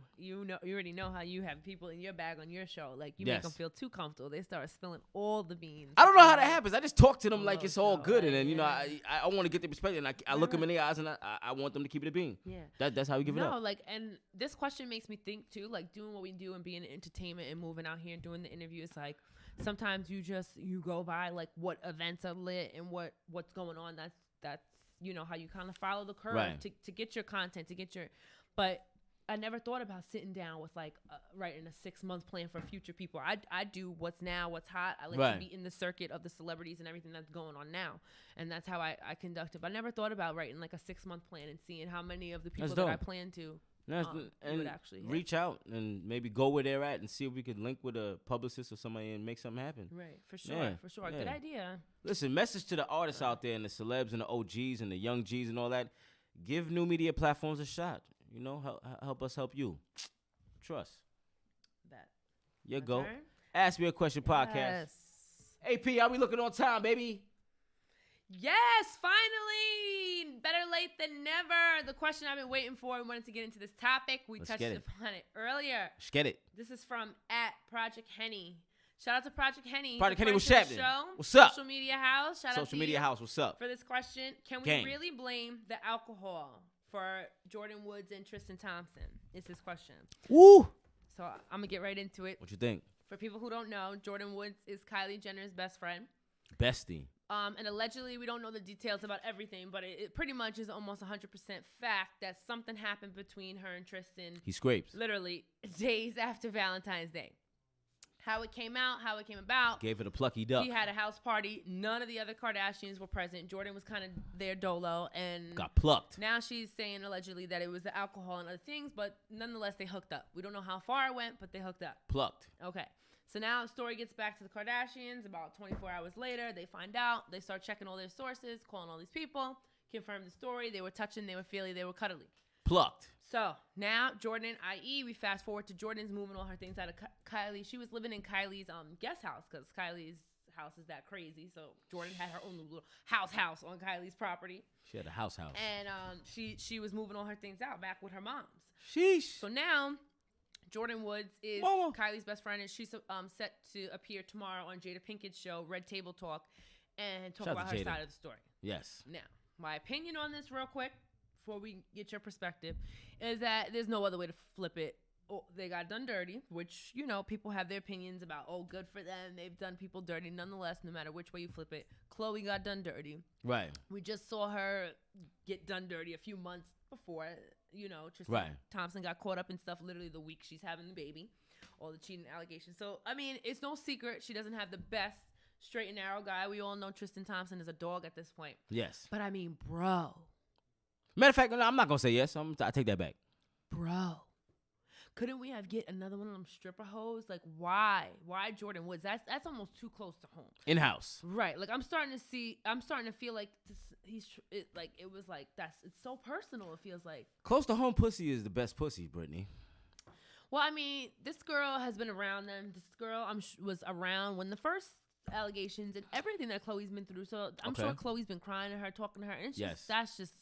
already know how you have people in your bag on your show. Like you make them feel too comfortable. They start spilling all the beans. I don't know how that happens. I just talk to them like it's all good, and then you know I want to get their perspective, and I look them in the eyes, and I want them to keep it a bean. Yeah, that's how we give it up. No, like, and this question makes me think too. Like doing what we do and being in entertainment and moving out here and doing the interviews. Like sometimes you go by like what events are lit and what's going on. That's you know how you kind of follow the curve to get your content, but I never thought about sitting down with like writing a 6-month plan for future people. I do what's now, what's hot. I like to be in the circuit of the celebrities and everything that's going on now, and that's how I conduct it. But I never thought about writing like a 6-month plan and seeing how many of the people that I plan to would actually reach out and maybe go where they're at and see if we could link with a publicist or somebody and make something happen. Right, for sure. Good idea. Listen, message to the artists out there and the celebs and the OGs and the young Gs and all that. Give new media platforms a shot. You know, help us help you. Trust. That. You go. Ask Me a Question podcast. Yes. AP, how we looking on time, baby? Yes, finally. Better late than never. The question I've been waiting for. We wanted to get into this topic. Let's touched upon it earlier. Let's get it. This is from @Project Henny. Shout out to Project Henny. Project Henny, what's happening? What's up? Social Media House. Shout out to Social Media House, what's up? For this question, can we really blame the alcohol for Jordyn Woods and Tristan Thompson? Is his question. Woo! So I'm going to get right into it. What you think? For people who don't know, Jordyn Woods is Kylie Jenner's best friend. Bestie. And allegedly, we don't know the details about everything, but it pretty much is almost 100% fact that something happened between her and Tristan. He scrapes. Literally days after Valentine's Day. How it came out, how it came about. Gave it a plucky duck. He had a house party. None of the other Kardashians were present. Jordyn was kind of there dolo and got plucked. Now she's saying allegedly that it was the alcohol and other things, but nonetheless they hooked up. We don't know how far it went, but they hooked up. Plucked. Okay. So now the story gets back to the Kardashians. About 24 hours later, they find out. They start checking all their sources, calling all these people, confirm the story. They were touching, they were feely, they were cuddly. Plucked. So now Jordyn, i.e., we fast forward to Jordyn's moving all her things out of Kylie. She was living in Kylie's guest house because Kylie's house is that crazy. So Jordyn had her own little house on Kylie's property. She had a house. And she was moving all her things out back with her mom's. Sheesh. So now Jordyn Woods is Kylie's best friend, and she's set to appear tomorrow on Jada Pinkett's show, Red Table Talk, and talk about her side of the story. Yes. Now, my opinion on this real quick. before we get your perspective, is that there's no other way to flip it. Oh, they got done dirty, which, you know, people have their opinions about, oh, good for them. They've done people dirty. Nonetheless, no matter which way you flip it, Khloe got done dirty. Right. We just saw her get done dirty a few months before, you know, Tristan Thompson got caught up in stuff literally the week she's having the baby, all the cheating allegations. So, I mean, it's no secret she doesn't have the best straight and narrow guy. We all know Tristan Thompson is a dog at this point. Yes. But, I mean, bro. Matter of fact, no, I'm not going to say yes. I take that back. Bro. Couldn't we have get another one of them stripper hoes? Like, why? Why Jordyn Woods? That's almost too close to home. In-house. Right. Like, I'm starting to feel like it's so personal, it feels like. Close to home pussy is the best pussy, Brittany. Well, I mean, this girl has been around them. This girl was around when the first allegations and everything that Khloe's been through. So I'm sure Khloe's been crying to her, talking to her. And that's just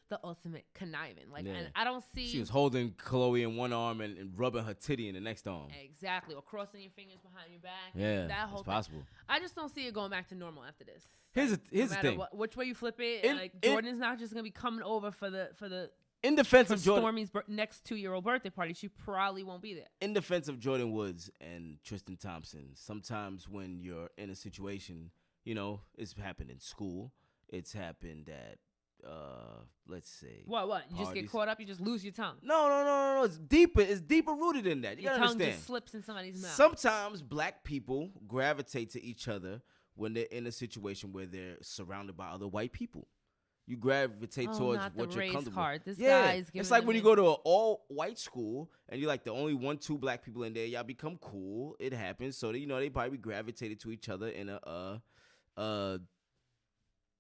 the ultimate conniving. Like, and I don't see. She was holding Khloe in one arm and rubbing her titty in the next arm. Exactly. Or crossing your fingers behind your back. Yeah, that whole it's possible. I just don't see it going back to normal after this. Here's the thing. Which way you flip it, Jordan's not just gonna be coming over for the. In defense of Jordyn, Stormi's next 2-year-old birthday party, she probably won't be there. In defense of Jordyn Woods and Tristan Thompson, sometimes when you're in a situation, you know, it's happened in school, it's happened at, let's say, what? You parties. Just get caught up, you just lose your tongue. No. It's deeper rooted than that. You your gotta tongue understand. Just slips in somebody's mouth. Sometimes black people gravitate to each other when they're in a situation where they're surrounded by other white people. You gravitate towards what you're comfortable with. This guy's it's like when you go to an all-white school and you're like the only 1-2 black people in there. Y'all become cool. It happens. So, they probably gravitated to each other in a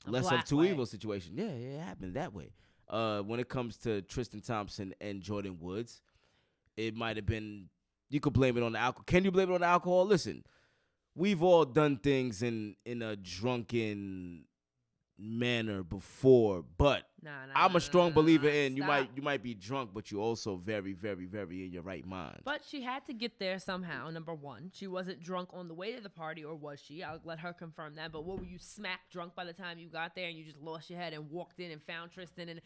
less of two evil situation. Yeah, it happened that way. When it comes to Tristan Thompson and Jordyn Woods, it might have been, you could blame it on the alcohol. Can you blame it on the alcohol? Listen, we've all done things in a drunken manner before, but I'm a strong believer in you might be drunk, but you're also very, very, very in your right mind. But she had to get there somehow. Number one, she wasn't drunk on the way to the party, or was she? I'll let her confirm that. But what were you, smack drunk by the time you got there and you just lost your head and walked in and found Tristan? And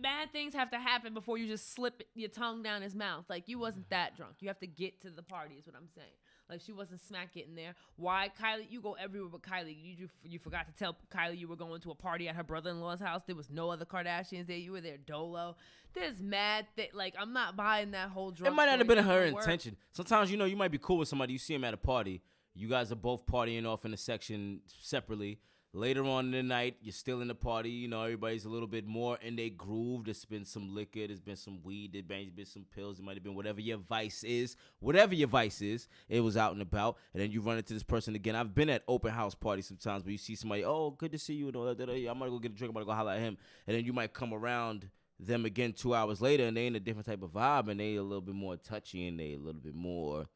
bad things have to happen before you just slip your tongue down his mouth. Like, you wasn't that drunk. You have to get to the party is what I'm saying. Like, she wasn't smack getting there. Why, Kylie? You go everywhere but Kylie. You forgot to tell Kylie you were going to a party at her brother-in-law's house. There was no other Kardashians there. You were there dolo. There's mad like, I'm not buying that whole drunk. It might not have been her intention. Sometimes, you might be cool with somebody. You see him at a party. You guys are both partying off in a section separately. Later on in the night, you're still in the party. Everybody's a little bit more in their groove. There's been some liquor. There's been some weed. There's been some pills. It might have been whatever your vice is. Whatever your vice is, it was out and about. And then you run into this person again. I've been at open house parties sometimes where you see somebody, oh, good to see you. And all that. I'm going to go get a drink. I'm going to go holler at him. And then you might come around them again 2 hours later, and they in a different type of vibe. And they a little bit more touchy, and they a little bit more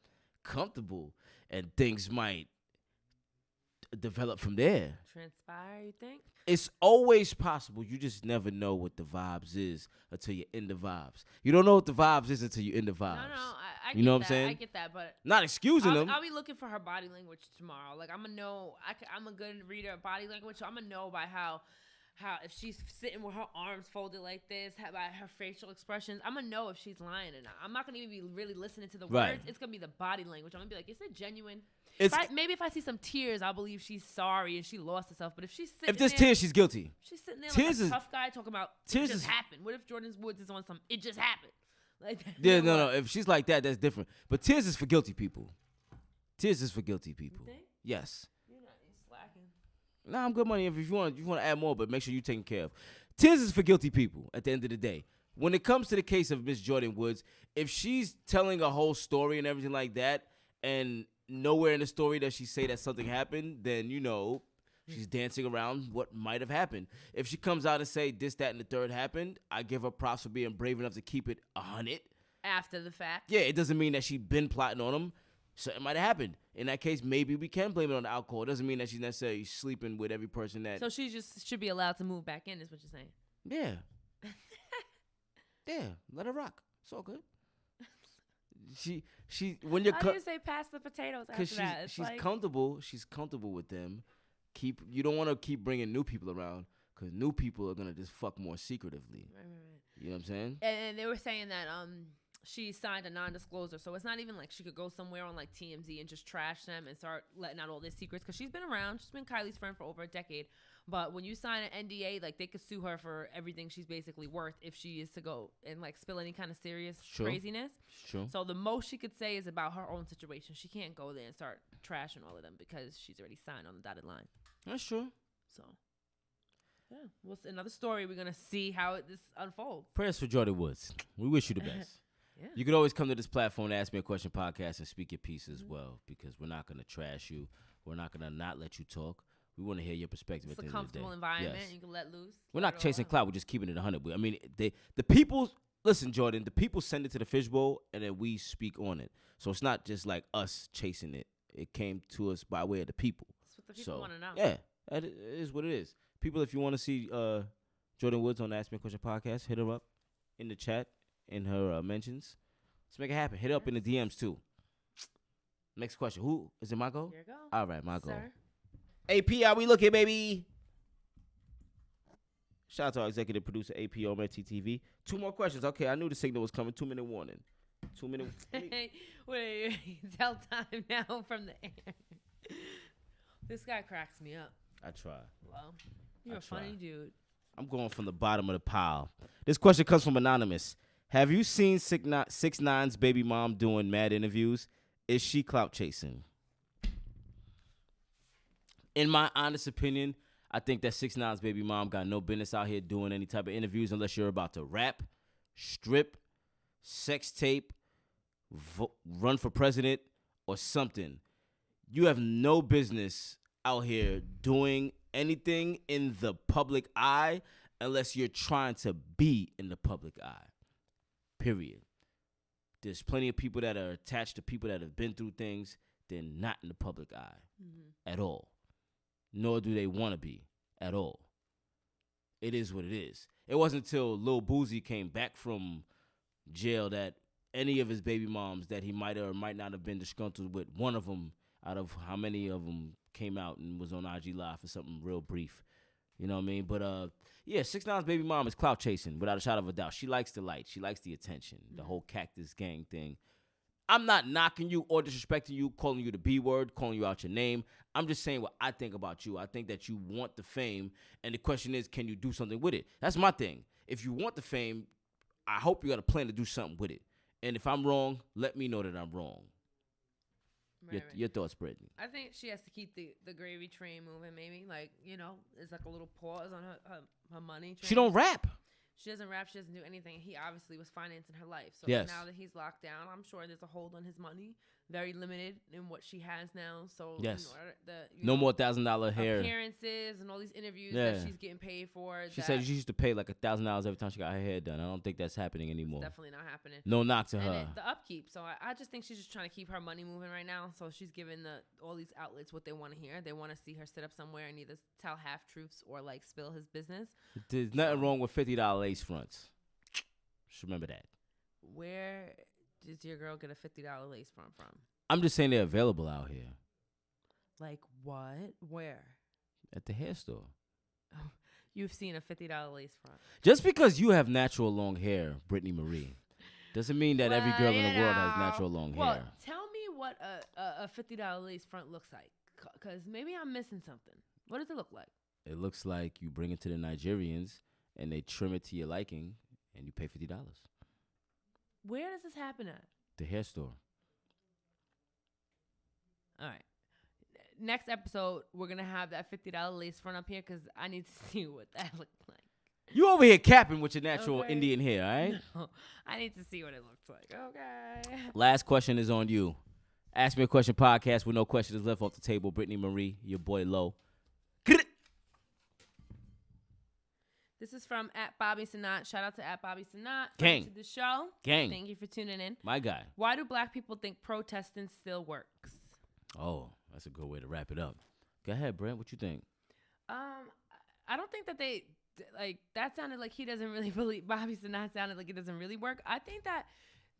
comfortable. And things might develop from there. Transpire, you think? It's always possible. You just never know what the vibes is until you're in the vibes. You don't know what the vibes is until you're in the vibes. No, I you know what I'm saying? I get that, but not excusing them. I'll be looking for her body language tomorrow. Like, I'm gonna know. I'm a good reader of body language, so I'm gonna know by how if she's sitting with her arms folded like this, by her facial expressions, I'm gonna know if she's lying or not. I'm not gonna even be really listening to the words. It's gonna be the body language. I'm gonna be like, is it genuine? Maybe if I see some tears, I'll believe she's sorry and she lost herself. But if she's sitting there's tears, she's guilty. She's sitting there like a tough guy talking about it just happened. What if Jordyn Woods is on some it just happened? Like, yeah, no. If she's like that, that's different. But tears is for guilty people. Tears is for guilty people. You think? Yes. You're slacking. Nah, I'm good money. If you want to add more, but make sure you're taken care of. Tears is for guilty people at the end of the day. When it comes to the case of Miss Jordyn Woods, if she's telling a whole story and everything like that, and nowhere in the story does she say that something happened, then she's dancing around what might have happened. If she comes out and say this, that, and the third happened, I give her props for being brave enough to keep it 100. After the fact. Yeah, it doesn't mean that she been plotting on them. Something might have happened. In that case, maybe we can blame it on the alcohol. It doesn't mean that she's necessarily sleeping with every person that. So she just should be allowed to move back in, is what you're saying? Yeah. Yeah, let her rock. It's all good. She when you're how do you say pass the potatoes after that? She's comfortable with them. You don't want to keep bringing new people around, Because new people are going to just fuck more secretively. Right. You know what I'm saying? And they were saying that she signed a non-disclosure, so it's not even like she could go somewhere on like TMZ and just trash them and start letting out all their secrets, because she's been around. She's been Kylie's friend for over a decade. But when you sign an NDA, like, they could sue her for everything she's basically worth if she is to go and like spill any kind of serious craziness. Sure. So the most she could say is about her own situation. She can't go there and start trashing all of them because she's already signed on the dotted line. That's true. So, yeah, what's another story? We're gonna see how this unfolds. Prayers for Jordyn Woods. We wish you the best. Yeah. You can always come to this platform to Ask Me a Question podcast and speak your piece as well, because we're not going to trash you. We're not going to not let you talk. We want to hear your perspective. It's a comfortable environment. Yes. You can let loose. We're not chasing clout. We're just keeping it 100. I mean, the people, listen, Jordan, the people send it to the fishbowl and then we speak on it. So it's not just like us chasing it. It came to us by way of the people. That's what the people want to know. Yeah, that is what it is. People, if you want to see Jordyn Woods on the Ask Me a Question podcast, hit her up in the chat. In her mentions. Let's make it happen. Hit it up in the DMs too. Next question. Who is it? My go? Here you go. All right, my go. Sir. AP, how we looking, baby? Shout out to our executive producer, AP on TTV. 2 more questions. Okay, I knew the signal was coming. 2-minute warning. 2 minute. Wait. Tell time now from the air. This guy cracks me up. I try. Well, you're a funny dude. I'm going from the bottom of the pile. This question comes from Anonymous. Have you seen 6ix9ine's baby mom doing mad interviews? Is she clout chasing? In my honest opinion, I think that 6ix9ine's baby mom got no business out here doing any type of interviews unless you're about to rap, strip, sex tape, run for president, or something. You have no business out here doing anything in the public eye unless you're trying to be in the public eye. Period. There's plenty of people that are attached to people that have been through things. They're not in the public eye at all. Nor do they want to be at all. It is what it is. It wasn't until Lil Boosie came back from jail that any of his baby moms that he might or might not have been disgruntled with, one of them out of how many of them came out and was on IG Live for something real brief. You know what I mean? But, 6ix9ine's baby mom is clout chasing without a shadow of a doubt. She likes the light. She likes the attention, the whole Cactus Gang thing. I'm not knocking you or disrespecting you, calling you the B word, calling you out your name. I'm just saying what I think about you. I think that you want the fame, and the question is, can you do something with it? That's my thing. If you want the fame, I hope you got a plan to do something with it. And if I'm wrong, let me know that I'm wrong. Right. Your thoughts, Brittany? I think she has to keep the gravy train moving, maybe. Like, it's like a little pause on her money train. She don't rap. She doesn't rap. She doesn't do anything. He obviously was financing her life. So yes. Now that he's locked down, I'm sure there's a hold on his money. Very limited in what she has now. So yes. No more $1,000 hair appearances and all these interviews that she's getting paid for. She said she used to pay like $1,000 every time she got her hair done. I don't think that's happening anymore. It's definitely not happening. No knock to her. The upkeep. So I just think she's just trying to keep her money moving right now. So she's giving all these outlets what they want to hear. They want to see her sit up somewhere and either tell half truths or like spill his business. There's nothing wrong with $50 lace fronts. Just remember that. Where did your girl get a $50 lace front from? I'm just saying they're available out here. Like what? Where? At the hair store. Oh, you've seen a $50 lace front. Just because you have natural long hair, Brittany Marie, doesn't mean that every girl in the world has natural long hair. Tell me what a $50 lace front looks like, because maybe I'm missing something. What does it look like? It looks like you bring it to the Nigerians and they trim it to your liking and you pay $50. Where does this happen at? The hair store. All right. Next episode, we're going to have that $50 lace front up here because I need to see what that looks like. You over here capping with your natural Indian hair, all right? No, I need to see what it looks like. Okay. Last question is on you. Ask Me a Question podcast with no questions left off the table. Brittany Marie, your boy Low. This is from @BobbySanat. Shout out to @BobbySanat. Gang. To the show. Gang. Thank you for tuning in. My guy. Why do black people think protesting still works? Oh, that's a good way to wrap it up. Go ahead, Brent. What you think? I don't think that they that sounded like he doesn't really believe. Bobby Sanat sounded like it doesn't really work. I think that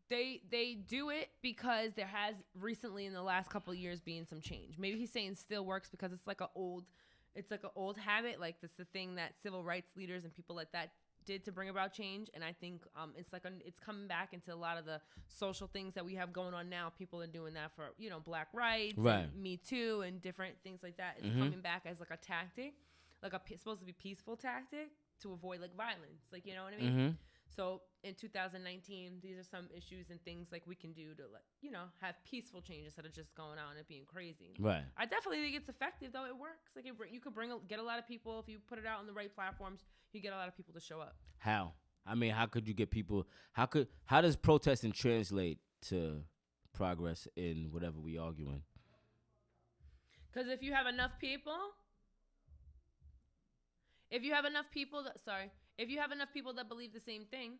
they do it because there has recently in the last couple of years been some change. Maybe he's saying still works because it's like an old it's like an old habit. Like that's the thing that civil rights leaders and people like that did to bring about change. And I think it's like it's coming back into a lot of the social things that we have going on now. People are doing that for, you know, Black rights, and Me Too, and different things like that. It's coming back as like a tactic, like supposed to be peaceful tactic to avoid like violence. Like, you know what I mean? So in 2019, these are some issues and things like we can do to, like, you know, have peaceful change instead of just going out and it being crazy. Right. I definitely think it's effective, though. It works. Like, you could get a lot of people if you put it out on the right platforms. You get a lot of people to show up. How? I mean, how could you get people? How does protesting translate to progress in whatever we arguing? Because if you have enough people that believe the same thing.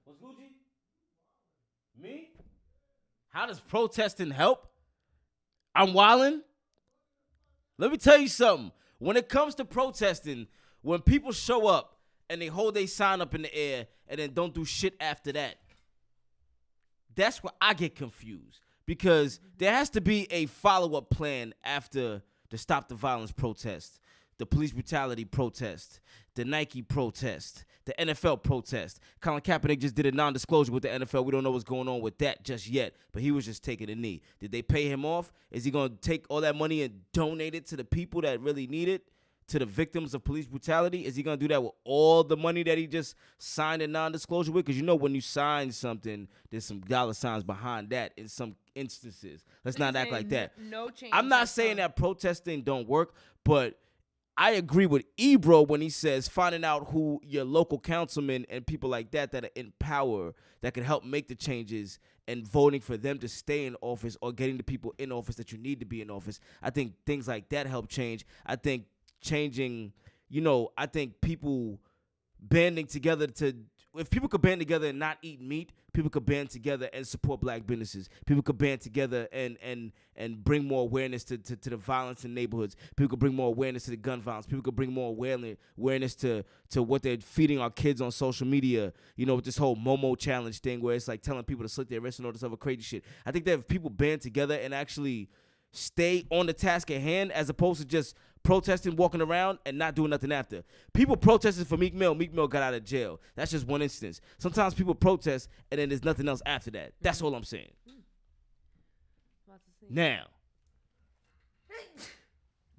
What's Gucci? Me? How does protesting help? I'm wildin'. Let me tell you something. When it comes to protesting, when people show up and they hold their sign up in the air and then don't do shit after that, that's where I get confused. Because there has to be a follow-up plan after the Stop the Violence protest, the police brutality protest, the Nike protest, the NFL protest. Colin Kaepernick just did a non-disclosure with the NFL. We don't know what's going on with that just yet, but he was just taking a knee. Did they pay him off? Is he going to take all that money and donate it to the people that really need it, to the victims of police brutality? Is he going to do that with all the money that he just signed a non-disclosure with? Because you know when you sign something, there's some dollar signs behind that in some instances. Let's not act like that. No change. I'm not saying that protesting don't work, but I agree with Ebro when he says finding out who your local councilmen and people like that are in power that can help make the changes and voting for them to stay in office or getting the people in office that you need to be in office. I think things like that help change. I think changing, I think people banding together if people could band together and not eat meat, people could band together and support black businesses. People could band together and bring more awareness to the violence in neighborhoods. People could bring more awareness to the gun violence. People could bring more awareness to what they're feeding our kids on social media, with this whole Momo challenge thing where it's like telling people to slit their wrists and all this other crazy shit. I think that if people band together and actually stay on the task at hand as opposed to just protesting, walking around, and not doing nothing after. People protested for Meek Mill. Meek Mill got out of jail. That's just one instance. Sometimes people protest, and then there's nothing else after that. That's all I'm saying. Now.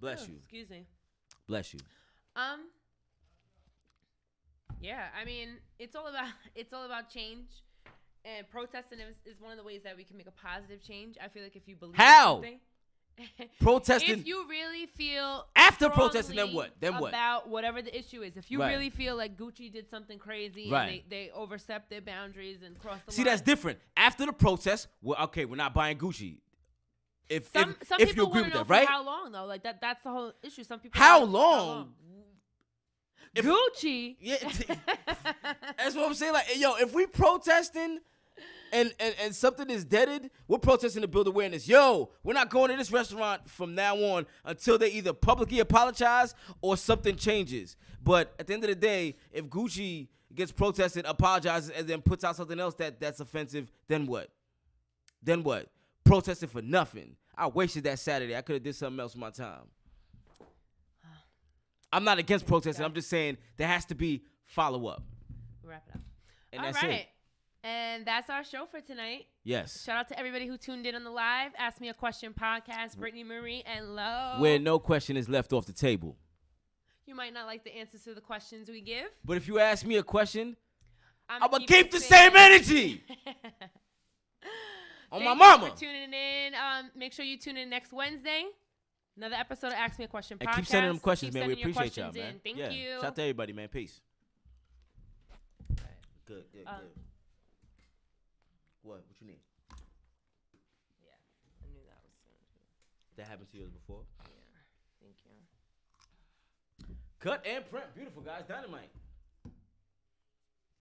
Bless you. Excuse me. Bless you. Yeah, I mean, it's all about change. And protesting is one of the ways that we can make a positive change. I feel like if you believe in something. Protesting. If you really feel after protesting, then what? About whatever the issue is. If you really feel like Gucci did something crazy and they overstepped their boundaries and crossed the line. See, that's different. After the protest, we're not buying Gucci. If some you people agree with know that, right? How long though? Like that's the whole issue. Some people. How long? Gucci. Yeah, that's what I'm saying. Like, yo, if we protesting. And something is deaded, we're protesting to build awareness. Yo, we're not going to this restaurant from now on until they either publicly apologize or something changes. But at the end of the day, if Gucci gets protested, apologizes, and then puts out something else that's offensive, then what? Then what? Protesting for nothing. I wasted that Saturday. I could have did something else with my time. I'm not against protesting. I'm just saying there has to be follow-up. Wrap it up. And that's it. And that's our show for tonight. Yes. Shout out to everybody who tuned in on the live. Ask Me a Question podcast. Brittany Marie and Lo. Where no question is left off the table. You might not like the answers to the questions we give. But if you ask me a question, I'm going to keep the same energy. On my mama. Thank you for tuning in. Make sure you tune in next Wednesday. Another episode of Ask Me a Question podcast. And keep sending them questions, man. We appreciate y'all, man. Thank you. Shout out to everybody, man. Peace. Good. What you need? Yeah, I knew that was soon. That happened to you before? Yeah, thank you. Cut and print. Beautiful, guys. Dynamite.